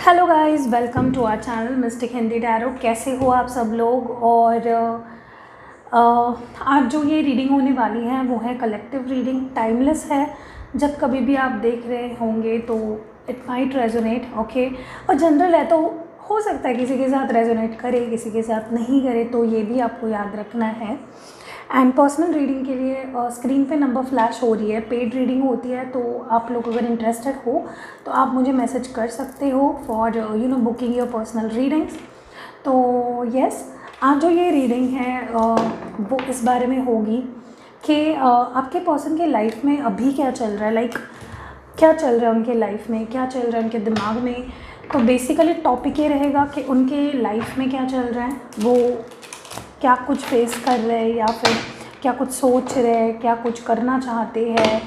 Hello guys, welcome to our channel mystic Hindi tarot. कैसे हो आप सब लोग। और आज जो ये रीडिंग होने वाली है वो है कलेक्टिव रीडिंग, टाइमलेस है। जब कभी भी आप देख रहे होंगे तो इट माइट रेजोनेट, ओके। और जनरल है तो हो सकता है किसी के साथ रेजोनेट करे, किसी के साथ नहीं करे, तो ये भी आपको याद रखना है। एंड पर्सनल रीडिंग के लिए स्क्रीन पे नंबर फ्लैश हो रही है, पेड रीडिंग होती है, तो आप लोग अगर इंटरेस्टेड हो तो आप मुझे मैसेज कर सकते हो for booking your personal readings. तो यस, आज जो ये रीडिंग है वो इस बारे में होगी कि आपके पर्सन के लाइफ में अभी क्या चल रहा है, लाइक क्या चल रहा है उनके लाइफ में, क्या चल रहा है उनके दिमाग में। तो बेसिकली टॉपिक ये रहेगा कि उनके लाइफ में क्या चल रहा है, वो क्या कुछ फेस कर रहे हैं या फिर क्या कुछ सोच रहे हैं, क्या कुछ करना चाहते हैं,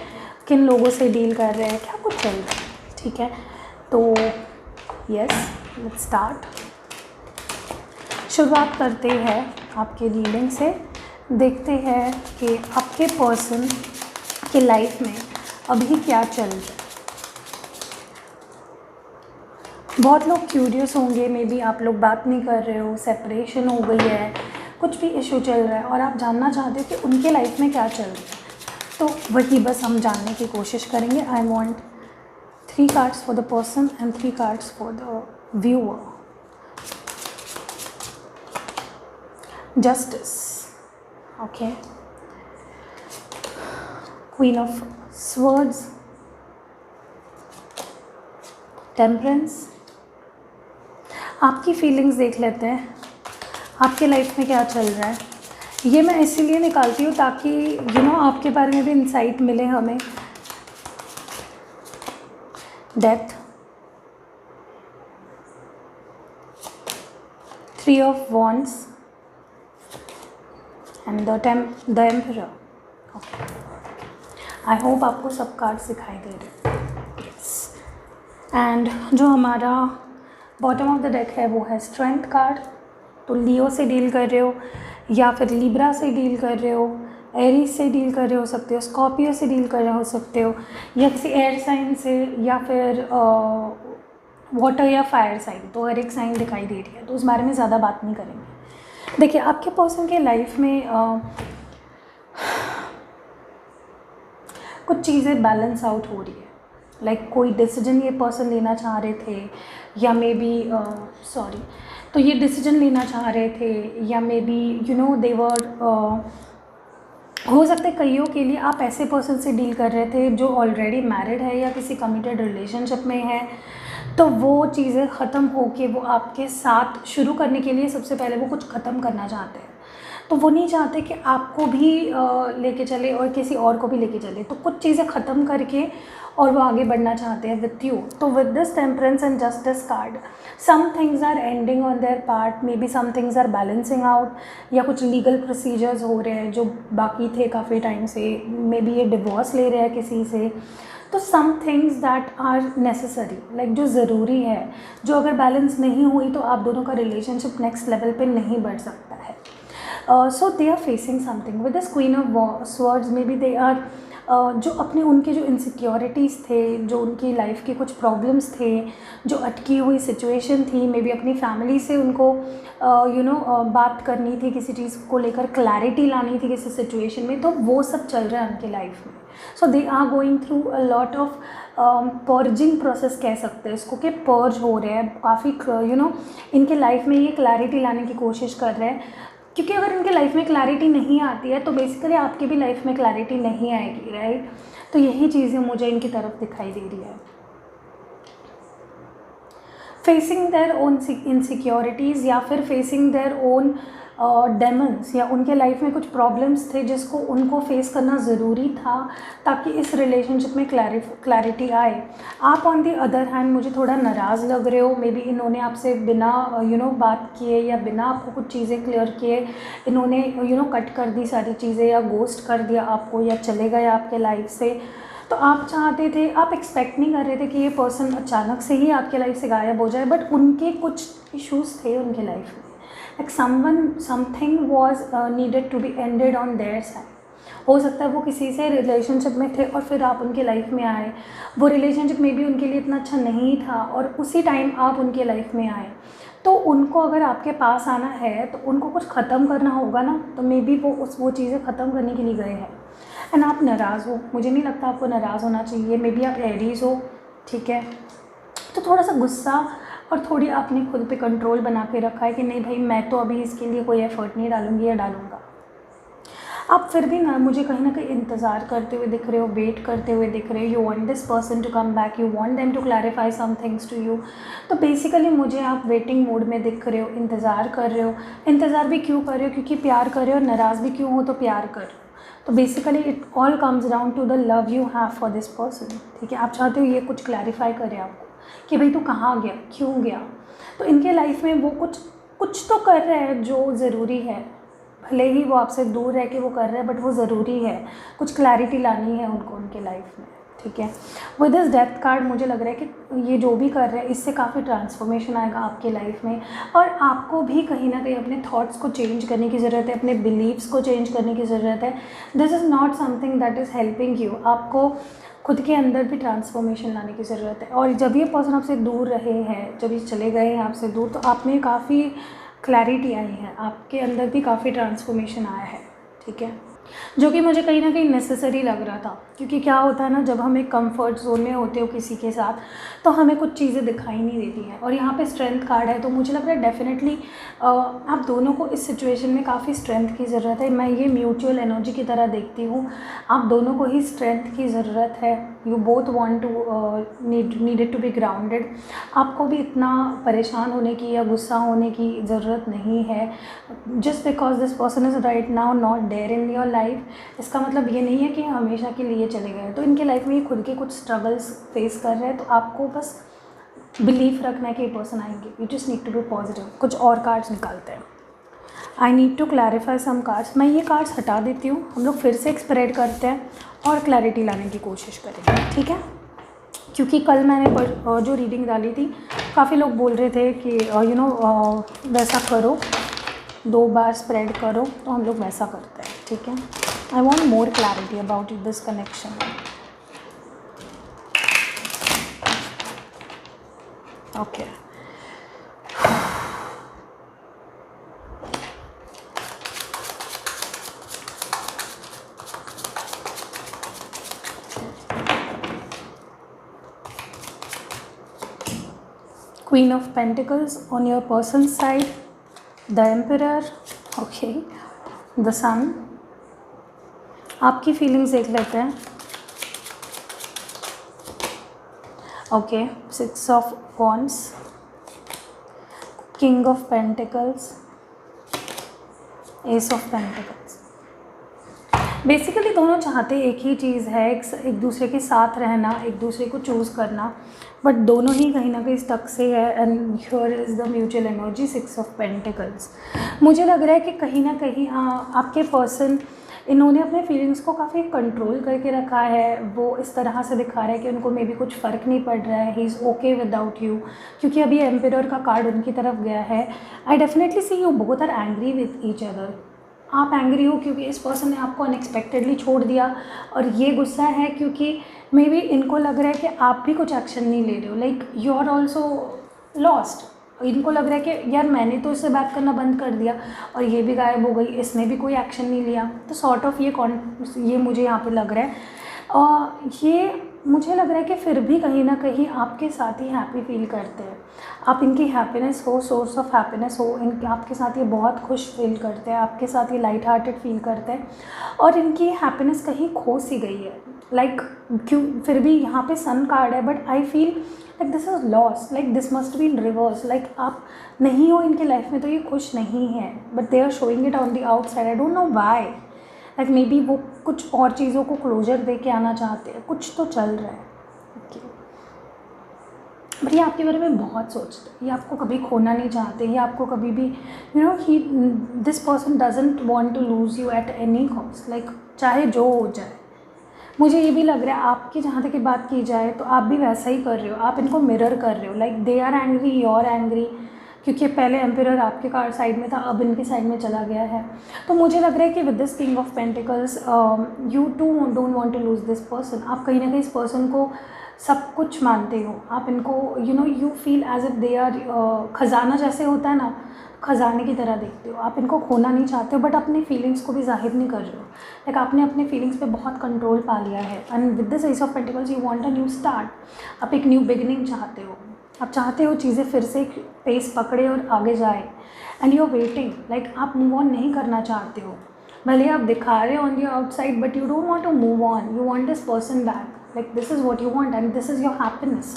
किन लोगों से डील कर रहे हैं, क्या कुछ चल रहा है। ठीक है, तो यस, लेट्स स्टार्ट। शुरुआत करते हैं आपके रीडिंग से। देखते हैं कि आपके पर्सन के लाइफ में अभी क्या चल रहा है। बहुत लोग क्यूरियस होंगे, मे बी आप लोग बात नहीं कर रहे हो, सेपरेशन हो गई है, कुछ भी इशू चल रहा है और आप जानना चाहते हो कि उनके लाइफ में क्या चल रहा है। तो वही बस हम जानने की कोशिश करेंगे। I want 3 cards for the person and 3 cards for the viewer. Justice, okay, queen of swords, temperance. आपकी फीलिंग्स देख लेते हैं, आपके लाइफ में क्या चल रहा है। ये मैं इसीलिए निकालती हूँ ताकि आपके बारे में भी इंसाइट मिले हमें। Death, 3 of wands and the emperor. I hope आपको सब कार्ड्स दिखाई दे रहे हैं। यस, एंड जो हमारा बॉटम ऑफ द डेक है वो है स्ट्रेंथ कार्ड। तो लियो से डील कर रहे हो या फिर लिब्रा से डील कर रहे हो, एरीज से डील कर रहे हो सकते हो, स्कॉर्पियो से डील कर रहे हो सकते हो, या किसी एयर साइन से, या फिर वाटर या फायर साइन। तो हर एक साइन दिखाई दे रही है, तो उस बारे में ज़्यादा बात नहीं करेंगे। देखिए, आपके पर्सन के लाइफ में कुछ चीज़ें बैलेंस आउट हो रही है। लाइक कोई डिसीजन ये पर्सन लेना चाह रहे थे, या मे बी तो ये डिसीजन लेना चाह रहे थे, या मे बी देवर हो सकता है कईयों के लिए आप ऐसे पर्सन से डील कर रहे थे जो ऑलरेडी मैरिड है या किसी कमिटेड रिलेशनशिप में है। तो वो चीज़ें ख़त्म होके वो आपके साथ शुरू करने के लिए सबसे पहले वो कुछ ख़त्म करना चाहते हैं। तो वो नहीं चाहते कि आपको भी लेके चले और किसी और को भी लेके चले, तो कुछ चीज़ें ख़त्म करके और वो आगे बढ़ना चाहते हैं विथ यू। तो with this temperance and justice card, some things are ending on their part, maybe some things are balancing out, या कुछ लीगल प्रोसीजर्स हो रहे हैं जो बाकी थे काफ़ी टाइम से। मे बी ये डिवोर्स ले रहे हैं किसी से। तो some things that are necessary, like जो ज़रूरी है, जो अगर बैलेंस नहीं हुई तो आप दोनों का रिलेशनशिप नेक्स्ट लेवल पे नहीं बढ़ सकता है। So they are facing something with this Queen of Swords। maybe they are जो अपने उनके जो इनसिक्योरिटीज़ थे, जो उनकी लाइफ के कुछ प्रॉब्लम्स थे, जो अटकी हुई सिचुएशन थी, मे बी अपनी फैमिली से उनको बात करनी थी, किसी चीज़ को लेकर क्लैरिटी लानी थी किसी सिचुएशन में, तो वो सब चल रहा है उनके लाइफ में। So they are going through a lot of purging process, कह सकते हैं इसको, कि पर्ज हो रहे हैं काफ़ी। इनके लाइफ में ये क्लैरिटी लाने की कोशिश कर रहे हैं, क्योंकि अगर इनके लाइफ में क्लैरिटी नहीं आती है तो बेसिकली आपकी भी लाइफ में क्लैरिटी नहीं आएगी, राइट। तो यही चीज़ें मुझे इनकी तरफ दिखाई दे रही है। फेसिंग देयर ओन इनसिक्योरिटीज़, या फिर फेसिंग देयर ओन डेमन्स, या उनके लाइफ में कुछ प्रॉब्लम्स थे जिसको उनको फेस करना ज़रूरी था ताकि इस रिलेशनशिप में क्लैरिटी आए। आप ऑन दी अदर हैंड मुझे थोड़ा नाराज़ लग रहे हो। मे बी इन्होंने आपसे बिना बात किए या बिना आपको कुछ चीज़ें क्लियर किए इन्होंने कट कर दी सारी चीज़ें, या गोस्ट कर दिया आपको, या चले गए आपके लाइफ से। तो आप चाहते थे, आप एक्सपेक्ट नहीं कर रहे थे कि ये पर्सन अचानक से ही आपके लाइफ से गायब हो जाए, बट उनके कुछ इश्यूज़ थे उनके लाइफ में। Like something was needed to be ended on their side. हो सकता है वो किसी से रिलेशनशिप में थे और फिर आप उनके लाइफ में आए, वो रिलेशनशिप में भी उनके लिए इतना अच्छा नहीं था और उसी टाइम आप उनके लाइफ में आए। तो उनको अगर आपके पास आना है तो उनको कुछ ख़त्म करना होगा ना, तो मे बी वो चीज़ें ख़त्म करने के लिए गए हैं। एंड आप नाराज़ हो, मुझे नहीं लगता आपको नाराज़ होना चाहिए। मे बी आप एरीज हो, ठीक है, तो थोड़ा सा गुस्सा और थोड़ी आपने खुद पे कंट्रोल बना के रखा है कि नहीं भाई मैं तो अभी इसके लिए कोई एफ़र्ट नहीं डालूंगी या डालूंगा। आप फिर भी ना कहीं इंतज़ार करते हुए दिख रहे हो, वेट करते हुए दिख रहे हो। You want this person to come back, you want them to clarify some things to you. तो बेसिकली मुझे आप वेटिंग मोड में दिख रहे हो, इंतज़ार कर रहे हो। इंतज़ार भी क्यों कर रहे हो? क्योंकि प्यार कर रहे हो। नाराज़ भी क्यों हो? तो प्यार कर रहे हो। तो basically it all comes down to the love you have for this person, ठीक है। आप चाहते हो ये कुछ क्लैरिफाई करे आपको कि भाई तू कहाँ गया, क्यों गया। तो इनके लाइफ में वो कुछ तो कर रहे हैं जो ज़रूरी है, भले ही वो आपसे दूर रह के वो कर रहे हैं, बट वो ज़रूरी है। कुछ क्लैरिटी लानी है उनको उनके लाइफ में, ठीक है। विद दिस डेथ कार्ड मुझे लग रहा है कि ये जो भी कर रहे हैं इससे काफ़ी ट्रांसफॉर्मेशन आएगा आपके लाइफ में, और आपको भी कहीं ना कहीं अपने थॉट्स को चेंज करने की ज़रूरत है, अपने बिलीव्स को चेंज करने की ज़रूरत है। This is not something that is helping you. आपको खुद के अंदर भी ट्रांसफॉर्मेशन लाने की ज़रूरत है। और जब ये पर्सन आपसे दूर रहे हैं, जब ये चले गए हैं आपसे दूर, तो आप में काफ़ी क्लैरिटी आई है, आपके अंदर भी काफ़ी ट्रांसफॉर्मेशन आया है, ठीक है, जो कि मुझे कहीं ना कहीं नेसेसरी लग रहा था। क्योंकि क्या होता है ना, जब हम एक कंफर्ट जोन में होते हो किसी के साथ, तो हमें कुछ चीज़ें दिखाई नहीं देती हैं। और यहाँ पे स्ट्रेंथ कार्ड है, तो मुझे लग रहा है डेफिनेटली आप दोनों को इस सिचुएशन में काफ़ी स्ट्रेंथ की ज़रूरत है। मैं ये म्यूचुअल एनर्जी की तरह देखती हूँ, आप दोनों को ही स्ट्रेंथ की ज़रूरत है। You both want to needed to be grounded. आपको भी इतना परेशान होने की या गुस्सा होने की ज़रूरत नहीं है। Just because this person is right now not there in your life, इसका मतलब ये नहीं है कि हमेशा के लिए चले गए। तो इनके लाइफ में ये खुद के कुछ स्ट्रगल्स फेस कर रहे हैं, तो आपको बस बिलीफ रखना है कि ये पर्सन आएंगे। You just need to be positive. कुछ और कार्ड्स निकालते हैं। I need to clarify some cards. मैं ये कार्ड्स हटा देती हूँ, हम लोग फिर से एक स्प्रेड करते हैं और क्लैरिटी लाने की कोशिश करेंगे, ठीक है। क्योंकि कल मैंने जो रीडिंग डाली थी, काफ़ी लोग बोल रहे थे कि वैसा करो, 2 बार स्प्रेड करो, तो हम लोग वैसा करते हैं, ठीक है। I want more clarity about this connection. Okay, Queen of Pentacles on your person's side, the Emperor, okay, the Sun। आपकी फीलिंग्स देख लेते हैं। Okay, 6 of Wands, King of Pentacles, Ace of Pentacles। Basically दोनों चाहते एक ही चीज़ है, एक दूसरे के साथ रहना, एक दूसरे को चूज़ करना, बट दोनों ही कहीं ना कहीं स्टक से है। And here is the mutual energy, 6 of Pentacles। मुझे लग रहा है कि कहीं ना कहीं आपके पर्सन, इन्होंने अपने फीलिंग्स को काफ़ी कंट्रोल करके रखा है। वो इस तरह से दिखा रहा है कि उनको मे बी कुछ फ़र्क नहीं पड़ रहा है, he is okay without you. क्योंकि अभी एम्परर का कार्ड उनकी तरफ गया है। I definitely see you both are angry with each other. आप एंग्री हो क्योंकि इस पर्सन ने आपको अनएक्सपेक्टेडली छोड़ दिया, और ये गुस्सा है क्योंकि मे बी इनको लग रहा है कि आप भी कुछ एक्शन नहीं ले रहे हो, like you are also lost. इनको लग रहा है कि यार मैंने तो इससे बात करना बंद कर दिया और ये भी गायब हो गई, इसने भी कोई एक्शन नहीं लिया। तो सॉर्ट ऑफ ये मुझे यहाँ पे लग रहा है। और ये मुझे लग रहा है कि फिर भी कहीं ना कहीं आपके साथ ही हैप्पी फील करते हैं। आप इनकी हैप्पीनेस हो, सोर्स ऑफ हैप्पीनेस हो, इनके आपके साथ ये बहुत खुश फील करते हैं, आपके साथ ये लाइट हार्टेड फील करते हैं। और इनकी हैप्पीनेस कहीं खो सी गई है, लाइक क्यों फिर भी यहाँ पे सन कार्ड है, but I feel like this is loss, like this must be in reverse. Like आप नहीं हो इनके लाइफ में तो ये खुश नहीं है, but they are showing it on the outside. I don't know why, like maybe वो कुछ और चीज़ों को क्लोजर दे के आना चाहते हैं, कुछ तो चल रहा है, ओके। बट ये आपके बारे में बहुत सोचते हैं, ये आपको कभी खोना नहीं चाहते, ये आपको कभी भी he this person doesn't want to lose you at any cost, like चाहे जो हो जाए। मुझे ये भी लग रहा है आपकी जहाँ तक की बात की जाए तो आप भी वैसा ही कर रहे हो, आप इनको मिरर कर रहे हो, like they are angry, you are angry. क्योंकि पहले एम्पियर आपके कार साइड में था, अब इनके साइड में चला गया है। तो मुझे लग रहा है कि with this king of pentacles you too don't want to lose this person. आप कहीं ना कहीं इस पर्सन को सब कुछ मानते हो, आप इनको you feel as if they are खजाना जैसे होता है ना, खजाने की तरह देखते हो। आप इनको खोना नहीं चाहते हो, बट अपनी फीलिंग्स को भी जाहिर नहीं कर रहे हो। लाइक आपने अपने फीलिंग्स पे बहुत कंट्रोल पा लिया है। And with this S of pentacles you want a new start. आप एक न्यू बिगिनिंग चाहते हो, आप चाहते हो चीज़ें फिर से पेस पकड़े और आगे जाए। And you are waiting, like आप मूव ऑन नहीं करना चाहते हो। भले आप दिखा रहे हो on the outside, but you don't want to move on, you want this person back. Like this is what you want and this is your happiness.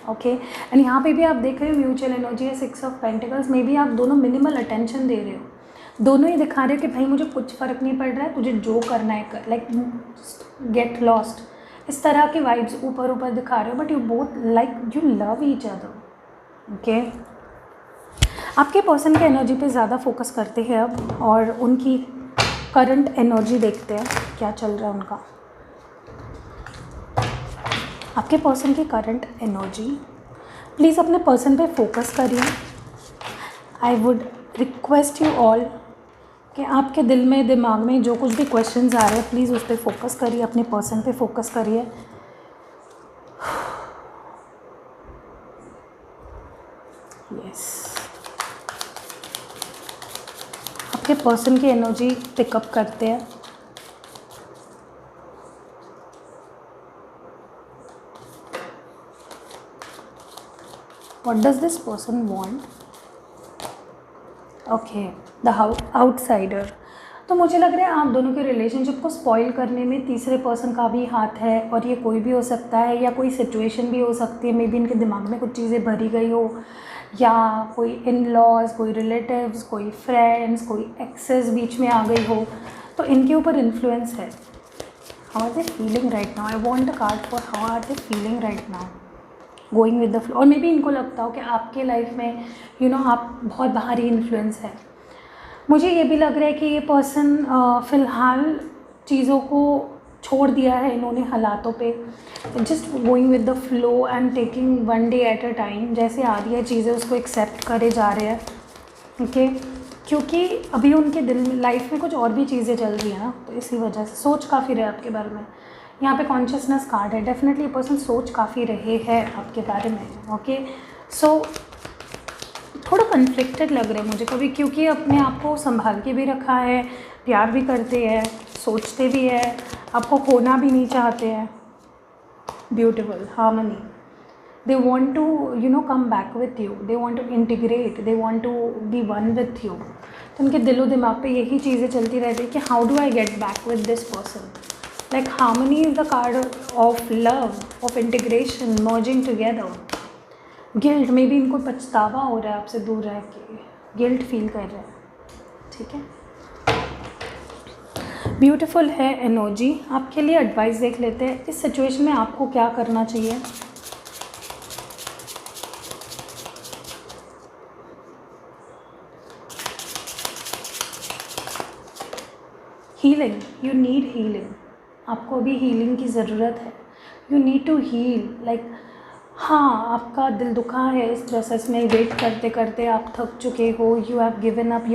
Okay, and यहाँ पे भी आप देख रहे हो म्यूचुअल एनर्जी है 6 ऑफ पेंटिकल्स में भी आप दोनों मिनिमल अटेंशन दे रहे हो। दोनों ही दिखा रहे हो कि भाई मुझे कुछ फ़र्क नहीं पड़ रहा है, तुझे जो करना है कर, लाइक गेट लॉस्ट, इस तरह के वाइब्स ऊपर ऊपर दिखा रहे हो। But you both like you love each other. Okay, आपके पर्सन के एनर्जी पे ज़्यादा फोकस करते हैं अब, और उनकी करंट एनर्जी देखते हैं क्या चल रहा है उनका। आपके पर्सन की करंट एनर्जी, प्लीज़ अपने पर्सन पे फोकस करिए। I would request you all कि आपके दिल में दिमाग में जो कुछ भी क्वेश्चंस आ रहे हैं प्लीज़ उस पर फोकस करिए, अपने पर्सन पे फोकस करिए। यस, आपके पर्सन की एनर्जी पिकअप करते हैं। What does this person want? Okay, the outsider। तो मुझे लग रहा है आप दोनों के रिलेशनशिप को स्पॉइल करने में तीसरे पर्सन का भी हाथ है, और ये कोई भी हो सकता है या कोई सिचुएशन भी हो सकती है। मे बी इनके दिमाग में कुछ चीज़ें भरी गई हो, या कोई इन लॉज, कोई रिलेटिव्स, कोई फ्रेंड्स, कोई एक्सेस बीच में आ गई हो, तो इनके ऊपर इन्फ्लुएंस है। How are they feeling right now? I want a card for how are they feeling right now, going with the flow. और मे बी इनको लगता हो कि आपके लाइफ में आप बहुत भारी इन्फ्लुएंस है। मुझे ये भी लग रहा है कि ये पर्सन फ़िलहाल चीज़ों को छोड़ दिया है इन्होंने हालातों पे, just going with the flow and taking one day at a time. जैसे आ रही है चीज़ें उसको एक्सेप्ट करे जा रहे हैं। ओके, क्योंकि अभी उनके दिल में लाइफ में कुछ और भी चीज़ें चल रही हैं ना, तो इसी वजह से सोच काफ़ी रहे आपके बारे में। यहाँ पे कॉन्शियसनेस कार्ड है, डेफिनेटली ये पर्सन सोच काफ़ी रहे हैं आपके बारे में। ओके, सो थोड़ा कन्फ्लिक्टेड लग रहा है मुझे कभी, क्योंकि अपने आप को संभाल के भी रखा है, प्यार भी करते हैं, सोचते भी है, आपको खोना भी नहीं चाहते हैं। Beautiful harmony, they want to come back with you, they want to integrate, they want to be one with you. तो उनके दिलो दिमाग पे यही चीज़ें चलती रहती है कि how do I get back with this person. Like harmony is the card of love, of integration, merging together. Guilt, maybe इनको पछतावा हो रहा है आपसे दूर रह के, गिल्ट फील कर रहे हैं। ठीक है, ब्यूटीफुल है एनर्जी। आपके लिए एडवाइस देख लेते हैं, इस सिचुएशन में आपको क्या करना चाहिए। हीलिंग, यू नीड हीलिंग, आपको अभी हीलिंग की ज़रूरत है। You need to heal, like हाँ आपका दिल दुखा है इस प्रोसेस में, वेट करते करते आप थक चुके हो, you have given up,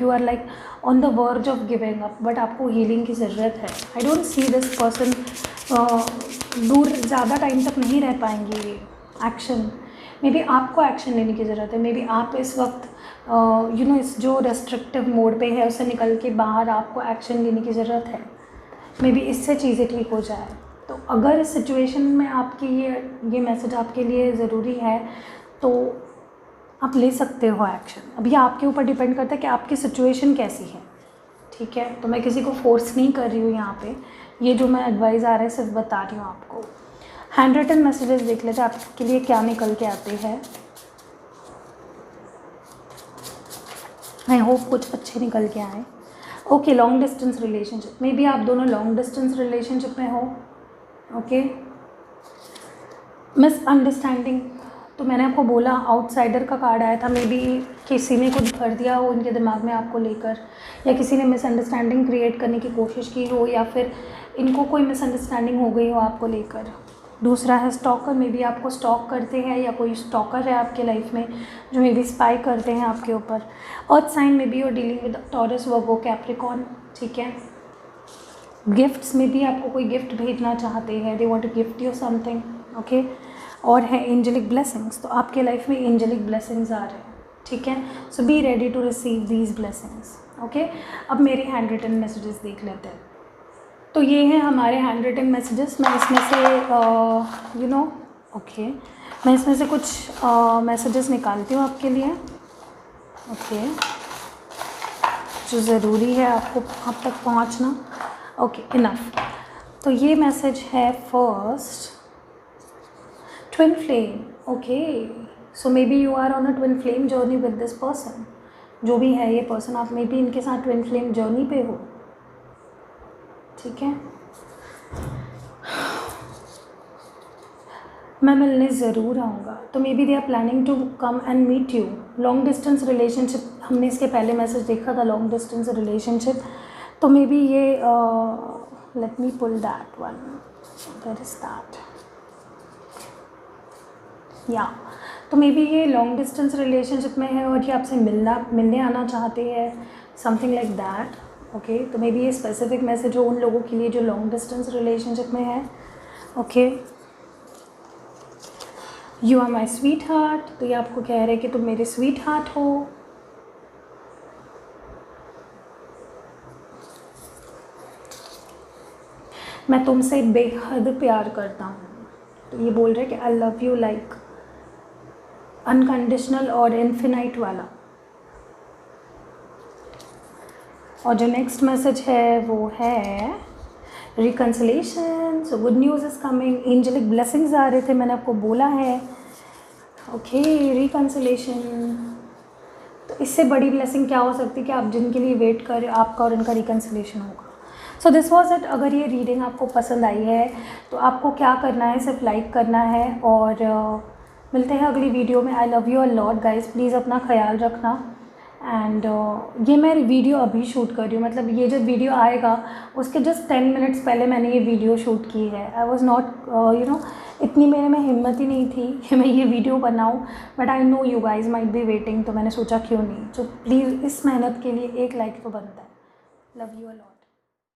you are like on the verge of giving up, but आपको हीलिंग की ज़रूरत है। I don't see this person दूर ज़्यादा टाइम तक नहीं रह पाएंगे। एक्शन, मे बी आपको एक्शन लेने की ज़रूरत है। मे बी आप इस वक्त इस जो रेस्ट्रिक्टिव मोड पे है उससे निकल के बाहर आपको एक्शन लेने की ज़रूरत है। मे बी इससे चीज़ें ठीक हो जाए। तो अगर इस सिचुएशन में आपकी ये मैसेज आपके लिए ज़रूरी है तो आप ले सकते हो एक्शन। अभी आपके ऊपर डिपेंड करता है कि आपकी सिचुएशन कैसी है। ठीक है, तो मैं किसी को फोर्स नहीं कर रही हूँ यहाँ पे, ये जो मैं एडवाइस आ रहा है सिर्फ बता रही हूँ आपको। हैंड रिटन मैसेजेस देख लेते हैं आपके लिए क्या निकल के आते हैं। आई होप कुछ अच्छे निकल के आए। Okay, long distance relationship, may be आप दोनों लॉन्ग डिस्टेंस रिलेशनशिप में हो। ओके, मिसअंडरस्टैंडिंग, तो मैंने आपको बोला आउटसाइडर का कार्ड आया था। मे बी किसी ने कुछ भर दिया हो उनके दिमाग में आपको लेकर, या किसी ने मिसअंडरस्टैंडिंग क्रिएट करने की कोशिश की हो, या फिर इनको कोई मिसअंडरस्टैंडिंग हो गई हो आपको लेकर। दूसरा है स्टॉकर, मे बी आपको स्टॉक करते हैं या कोई स्टॉकर है आपके लाइफ में जो मे बी स्पाई करते हैं आपके ऊपर। अर्थ साइन में भी और dealing with taurus, Virgo, Capricorn, ठीक है। गिफ्ट्स में भी आपको कोई गिफ्ट भेजना चाहते हैं, they want to gift you something, okay. और है एंजेलिक ब्लेसिंग्स, तो आपके लाइफ में एंजेलिक ब्लेसिंग्स आ रहे हैं, ठीक है। So be ready to receive these blessings, okay. अब मेरे हैंड रिटन मैसेजेस देख लेते हैं। तो ये हैं हमारे हैंड रिटन मैसेजेस। मैं इसमें से ओके, मैं इसमें से कुछ मैसेजेस निकालती हूँ आपके लिए, ओके, जो ज़रूरी है आपको आप तक पहुँचना, ओके, इनफ। तो ये मैसेज है first, twin flame, okay. So maybe you are on a twin flame journey with this person. जो भी है ये पर्सन, आप मे बी इनके साथ ट्विन फ्लेम जर्नी पे हो, ठीक है। मैं मिलने ज़रूर आऊँगा, तो maybe they are planning to come and meet you. Long distance relationship, हमने इसके पहले मैसेज देखा था, लॉन्ग डिस्टेंस रिलेशनशिप। तो मे बी ये let me pull that one, that is that, या तो मे बी ये लॉन्ग डिस्टेंस रिलेशनशिप में है और ये आपसे मिलने आना चाहते हैं, समथिंग लाइक दैट, ओके। तो मे बी ये स्पेसिफिक मैसेज हो उन लोगों के लिए जो लॉन्ग डिस्टेंस रिलेशनशिप में है, okay. You are my sweetheart, तो ये आपको कह रहे हैं कि तुम मेरे स्वीट हार्ट हो। मैं तुमसे बेहद प्यार करता हूँ, तो ये बोल रहे हैं कि I love you like unconditional और इन्फिनाइट वाला। और जो नेक्स्ट मैसेज है वो है reconciliation, so good news is coming, angelic blessings आ रहे थे, मैंने आपको बोला है, ओके। रिकन्सिलेशन, तो इससे बड़ी ब्लेसिंग क्या हो सकती है कि आप जिनके लिए वेट कर रहे हो, आपका और उनका रिकन्सिलेशन होगा। So this was it. अगर ये रीडिंग आपको पसंद आई है तो आपको क्या करना है, सिर्फ लाइक करना है। और मिलते हैं अगली वीडियो में। आई love you a lot guys, please अपना ख्याल रखना। एंड ये मैं वीडियो अभी शूट कर रही हूँ, मतलब ये जब वीडियो आएगा उसके जस्ट 10 मिनट्स पहले मैंने ये वीडियो शूट की है। आई वॉज़ नॉट इतनी मेरे में हिम्मत ही नहीं थी कि मैं ये वीडियो बनाऊँ, but I know you guys might be waiting, तो मैंने सोचा क्यों नहीं। तो प्लीज़ इस मेहनत के लिए एक लाइक तो बनता है। Love you a lot.